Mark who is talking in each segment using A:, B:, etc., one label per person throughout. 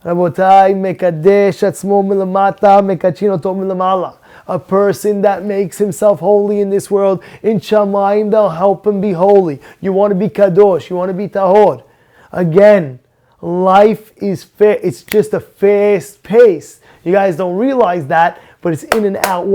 A: Rabotai, mekadesh atzmo milamata, mekachin oto milamala. A person that makes himself holy in this world, in Shamayim, they'll help him be holy. You want to be kadosh, you want to be tahor. Again, life is fair. It's just a fast pace. You guys don't realize that, but it's in and out.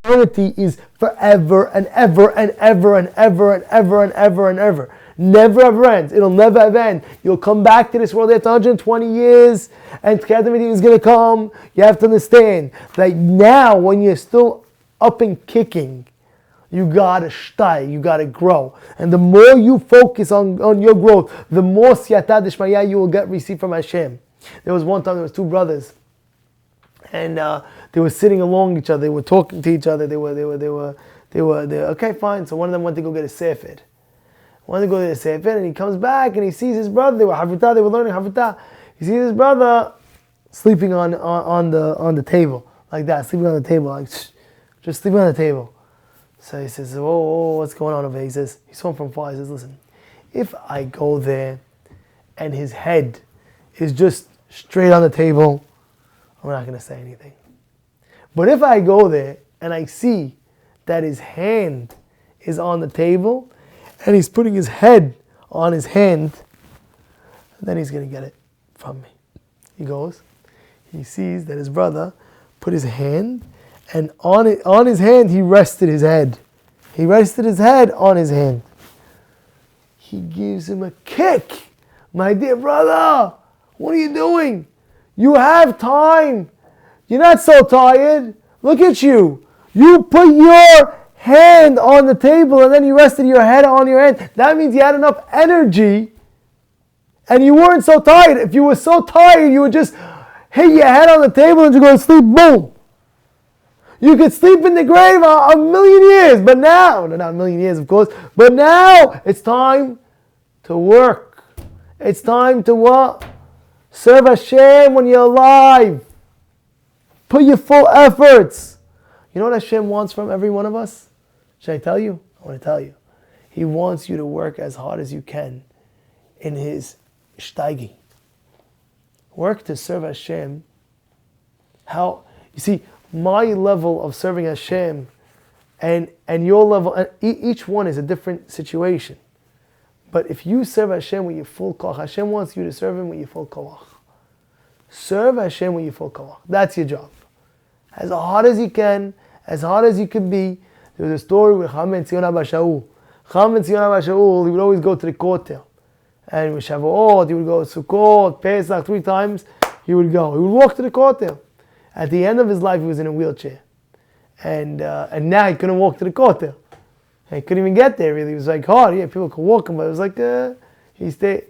A: Eternity is forever and ever and ever and ever and ever and ever and ever. Never ever ends. It'll never ever end. You'll come back to this world after 120 years, and Tkadamity is going to come. You have to understand that now, when you're still up and kicking, you gotta stay, you gotta grow. And the more you focus on your growth, the more siyata d'shmaya you will receive from Hashem. There was one time, there was two brothers, and they were sitting along each other. They were talking to each other. They were okay, fine. So one of them went to go get a sefer. Wanted to go to the sefer, and he comes back and he sees his brother. They were learning havita. He sees his brother sleeping on the table like that, sleeping on the table, like just sleeping on the table. So he says, "Oh, what's going on over here?" He says, he saw him from far. He says, "Listen, if I go there and his head is just straight on the table, I'm not going to say anything. But if I go there and I see that his hand is on the table and he's putting his head on his hand, then he's going to get it from me." He goes, he sees that his brother put his hand, and on his hand he rested his head. He rested his head on his hand. He gives him a kick. "My dear brother, what are you doing? You have time. You're not so tired. Look at you. You put your hand on the table and then you rested your head on your hand. That means you had enough energy and you weren't so tired. If you were so tired, you would just hit your head on the table and you go to sleep. Boom. You could sleep in the grave a million years, but now, not a million years of course, but now it's time to work. It's time to what? Serve Hashem when you're alive. Put your full efforts. You know what Hashem wants from every one of us? Should I tell you? I want to tell you. He wants you to work as hard as you can in His shteigi. Work to serve Hashem. How? You see, my level of serving Hashem and your level, and each one is a different situation. But if you serve Hashem with your full koach, Hashem wants you to serve Him with your full koach. Serve Hashem with your full koach. That's your job. As hard as you can, as hard as you can be. There was a story with Cham and Tzion Abba Shaul. Cham and Tzion Abba Shaul, he would always go to the kotel. And with Shavuot, he would go to Sukkot, Pesach, 3 times, he would go. He would walk to the kotel. At the end of his life, he was in a wheelchair. And now he couldn't walk to the kotel. He couldn't even get there, really. It was like hard. Yeah, people could walk him, but it was like, he stayed.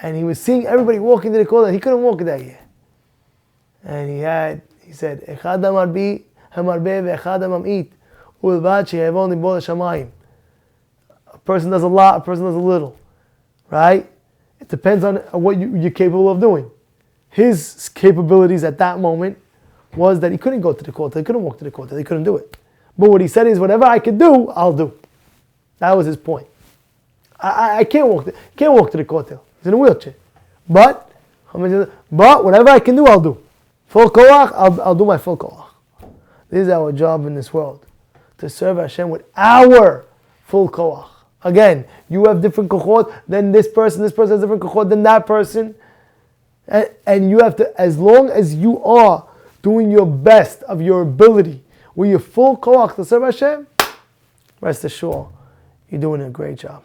A: And he was seeing everybody walking to the kotel. He couldn't walk that year. And he said, Echad hamarbi hamarbe ve'echad hamamit ulvad sheyavon libol hashamayim. A person does a lot, a person does a little. Right? It depends on what you're capable of doing. His capabilities at that moment was that he couldn't go to the kotel. He couldn't walk to the kotel. He couldn't do it. But what he said is, whatever I could do, I'll do. That was his point. I can't walk to the kotel. He's in a wheelchair. But whatever I can do, I'll do. Full koach, I'll do my full koach. This is our job in this world. To serve Hashem with our full koach. Again, you have different kochot than this person has different kochot than that person. And you have to, as long as you are doing your best of your ability, with your full koach to serve Hashem, rest assured, you're doing a great job.